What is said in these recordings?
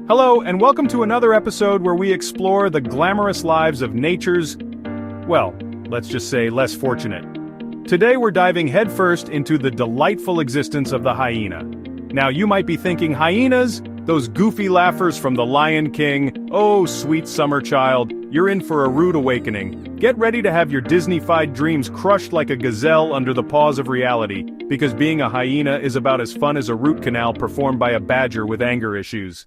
Hello, and welcome to another episode where we explore the glamorous lives of nature's, well, let's just say less fortunate. Today we're diving headfirst into the delightful existence of the hyena. Now you might be thinking, hyenas? Those goofy laughers from The Lion King? Oh, sweet summer child, you're in for a rude awakening. Get ready to have your Disney-fied dreams crushed like a gazelle under the paws of reality, because being a hyena is about as fun as a root canal performed by a badger with anger issues.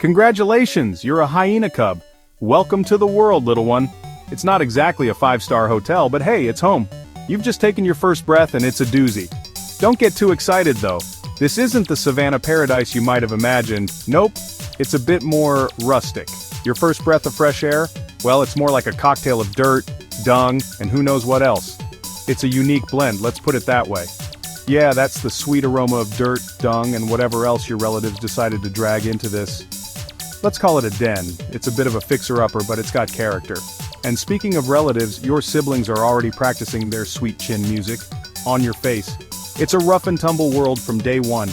Congratulations, you're a hyena cub. Welcome to the world, little one. It's not exactly a 5-star hotel, but hey, it's home. You've just taken your first breath and it's a doozy. Don't get too excited though. This isn't the Savannah paradise you might have imagined. Nope, it's a bit more rustic. Your first breath of fresh air? Well, it's more like a cocktail of dirt, dung, and who knows what else. It's a unique blend, let's put it that way. Yeah, that's the sweet aroma of dirt, dung, and whatever else your relatives decided to drag into this. Let's call it a den. It's a bit of a fixer-upper, but it's got character. And speaking of relatives, your siblings are already practicing their sweet chin music. On your face. It's a rough and tumble world from day one.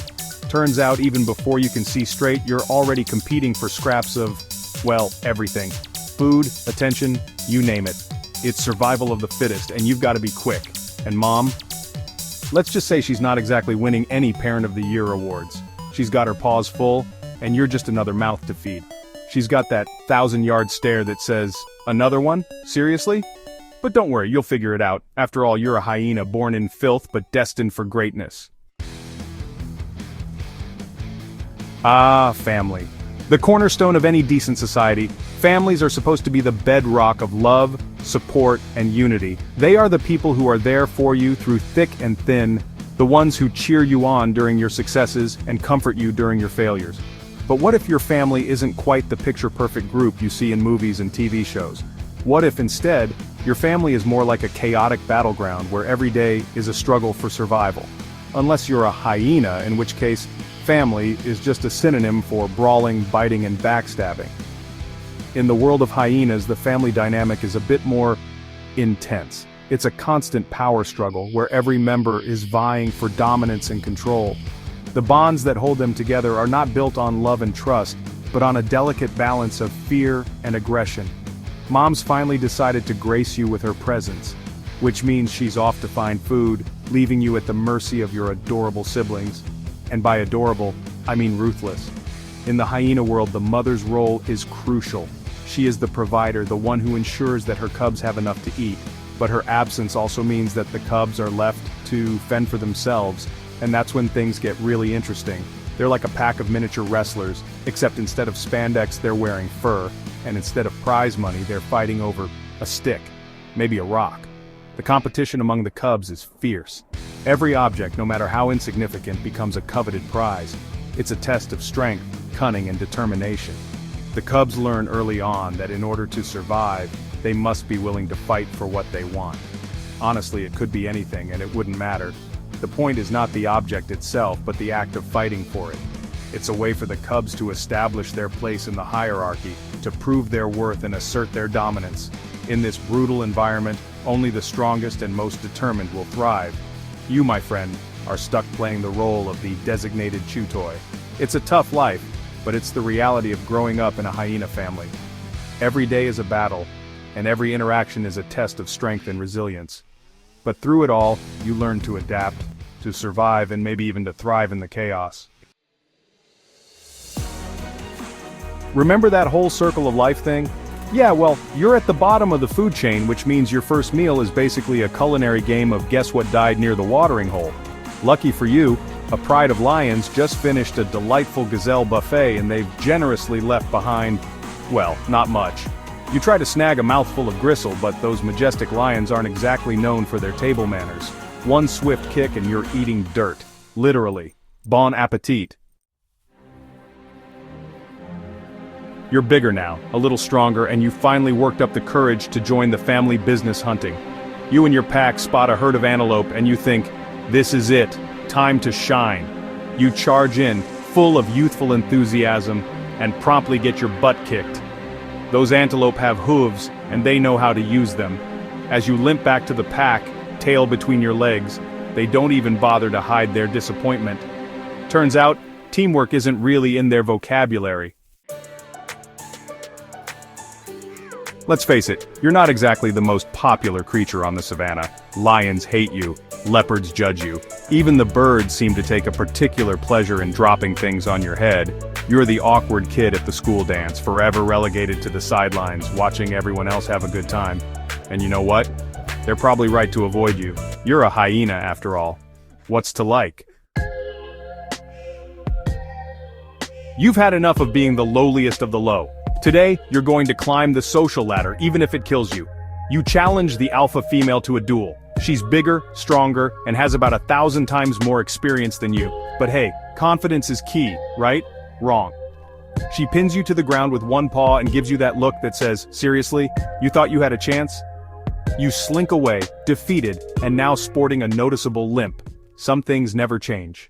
Turns out even before you can see straight, you're already competing for scraps of, well, everything. Food, attention, you name it. It's survival of the fittest, and you've got to be quick. And mom? Let's just say she's not exactly winning any Parent of the Year awards. She's got her paws full, and you're just another mouth to feed. She's got that 1,000-yard stare that says, "Another one? Seriously?" But don't worry, you'll figure it out. After all, you're a hyena born in filth but destined for greatness. Ah, family. The cornerstone of any decent society. Families are supposed to be the bedrock of love, support, and unity. They are the people who are there for you through thick and thin, the ones who cheer you on during your successes and comfort you during your failures. But what if your family isn't quite the picture-perfect group you see in movies and TV shows? What if instead, your family is more like a chaotic battleground where every day is a struggle for survival? Unless you're a hyena, in which case, family is just a synonym for brawling, biting, and backstabbing. In the world of hyenas, the family dynamic is a bit more intense. It's a constant power struggle where every member is vying for dominance and control. The bonds that hold them together are not built on love and trust, but on a delicate balance of fear and aggression. Mom's finally decided to grace you with her presence, which means she's off to find food, leaving you at the mercy of your adorable siblings. And by adorable, I mean ruthless. In the hyena world, the mother's role is crucial. She is the provider, the one who ensures that her cubs have enough to eat. But her absence also means that the cubs are left to fend for themselves. And that's when things get really interesting. They're like a pack of miniature wrestlers, except instead of spandex they're wearing fur, and instead of prize money they're fighting over a stick, maybe a rock. The competition among the cubs is fierce. Every object, no matter how insignificant, becomes a coveted prize. It's a test of strength, cunning, and determination. The cubs learn early on that in order to survive, they must be willing to fight for what they want. Honestly, it could be anything, and it wouldn't matter. The point is not the object itself, but the act of fighting for it. It's a way for the cubs to establish their place in the hierarchy, to prove their worth and assert their dominance. In this brutal environment, only the strongest and most determined will thrive. You, my friend, are stuck playing the role of the designated chew toy. It's a tough life, but it's the reality of growing up in a hyena family. Every day is a battle, and every interaction is a test of strength and resilience. But through it all, you learn to adapt, to survive, and maybe even to thrive in the chaos. Remember that whole circle of life thing? Yeah, well, you're at the bottom of the food chain, which means your first meal is basically a culinary game of guess what died near the watering hole. Lucky for you, a pride of lions just finished a delightful gazelle buffet and they've generously left behind, well, not much. You try to snag a mouthful of gristle, but those majestic lions aren't exactly known for their table manners. One swift kick and you're eating dirt. Literally. Bon appetit. You're bigger now, a little stronger, and you finally worked up the courage to join the family business hunting. You and your pack spot a herd of antelope and you think, this is it, time to shine. You charge in, full of youthful enthusiasm, and promptly get your butt kicked. Those antelope have hooves, and they know how to use them. As you limp back to the pack, tail between your legs, they don't even bother to hide their disappointment. Turns out, Teamwork isn't really in their vocabulary. Let's face it, you're not exactly the most popular creature on the savannah. Lions hate you, leopards judge you. Even the birds seem to take a particular pleasure in dropping things on your head. You're the awkward kid at the school dance, forever relegated to the sidelines, watching everyone else have a good time. And you know what? They're probably right to avoid you. You're a hyena after all. What's to like? You've had enough of being the lowliest of the low. Today, you're going to climb the social ladder, even if it kills you. You challenge the alpha female to a duel. She's bigger, stronger, and has about 1,000 times more experience than you. But hey, confidence is key, right? Wrong. She pins you to the ground with one paw and gives you that look that says, seriously, you thought you had a chance? You slink away, defeated, and now sporting a noticeable limp. Some things never change.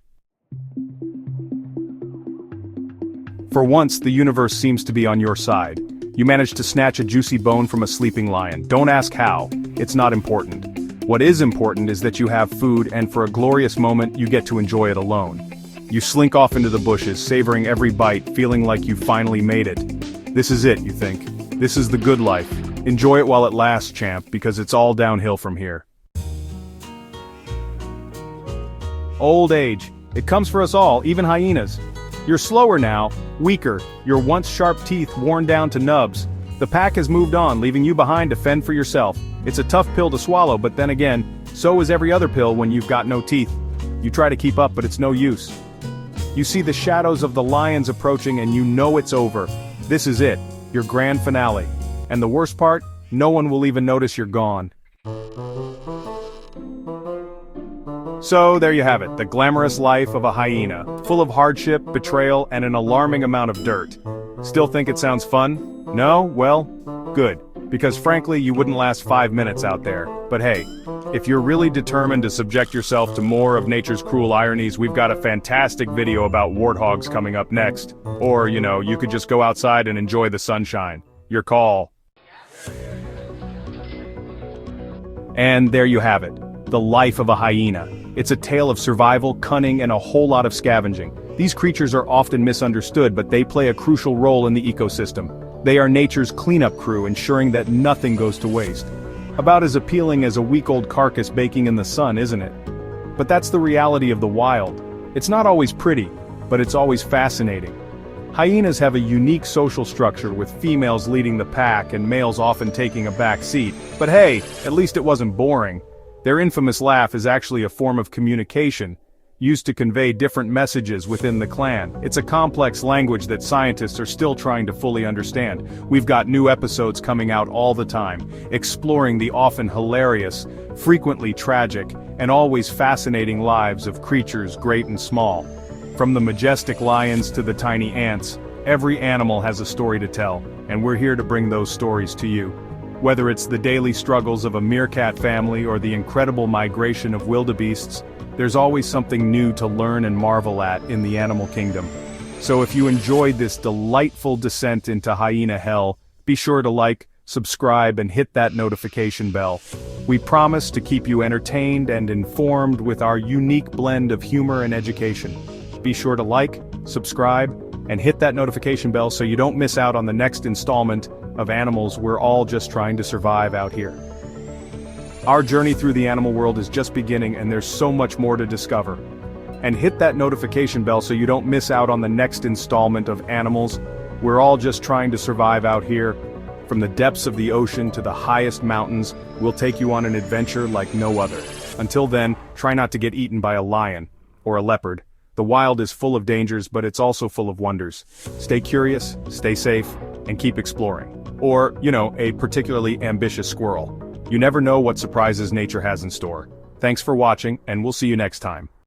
For once, the universe seems to be on your side. You manage to snatch a juicy bone from a sleeping lion. Don't ask how. It's not important. What is important is that you have food, and for a glorious moment, you get to enjoy it alone. You slink off into the bushes, savoring every bite, feeling like you finally made it. This is it, you think. This is the good life. Enjoy it while it lasts, champ, because it's all downhill from here. Old age. It comes for us all, even hyenas. You're slower now, weaker, your once sharp teeth worn down to nubs. The pack has moved on, leaving you behind to fend for yourself. It's a tough pill to swallow, but then again, so is every other pill when you've got no teeth. You try to keep up, but it's no use. You see the shadows of the lions approaching and you know it's over. This is it, your grand finale. And the worst part, no one will even notice you're gone. So there you have it, the glamorous life of a hyena, full of hardship, betrayal, and an alarming amount of dirt. Still think it sounds fun? No? Well, good. Because frankly, you wouldn't last 5 minutes out there. But hey, if you're really determined to subject yourself to more of nature's cruel ironies, we've got a fantastic video about warthogs coming up next. Or, you could just go outside and enjoy the sunshine. Your call. And there you have it, the life of a hyena. It's a tale of survival, cunning, and a whole lot of scavenging. These creatures are often misunderstood, but they play a crucial role in the ecosystem. They are nature's cleanup crew, ensuring that nothing goes to waste. About as appealing as a week-old carcass baking in the sun, isn't it? But that's the reality of the wild. It's not always pretty, but it's always fascinating. Hyenas have a unique social structure, with females leading the pack and males often taking a back seat. But hey, at least it wasn't boring. Their infamous laugh is actually a form of communication, used to convey different messages within the clan. It's a complex language that scientists are still trying to fully understand. We've got new episodes coming out all the time, exploring the often hilarious, frequently tragic, and always fascinating lives of creatures great and small. From the majestic lions to the tiny ants, every animal has a story to tell, and we're here to bring those stories to you. Whether it's the daily struggles of a meerkat family or the incredible migration of wildebeests, there's always something new to learn and marvel at in the animal kingdom. So if you enjoyed this delightful descent into hyena hell, be sure to like, subscribe, and hit that notification bell. We promise to keep you entertained and informed with our unique blend of humor and education. Be sure to like, subscribe, and hit that notification bell so you don't miss out on the next installment of animals we're all just trying to survive out here. Our journey through the animal world is just beginning, and there's so much more to discover. And hit that notification bell so you don't miss out on the next installment of Animals We're all just trying to survive out here. From the depths of the ocean to the highest mountains, we'll take you on an adventure like no other. Until then, try not to get eaten by a lion or a leopard. The wild is full of dangers, but it's also full of wonders. Stay curious, stay safe, and keep exploring. Or, a particularly ambitious squirrel. You never know what surprises nature has in store. Thanks for watching, and we'll see you next time.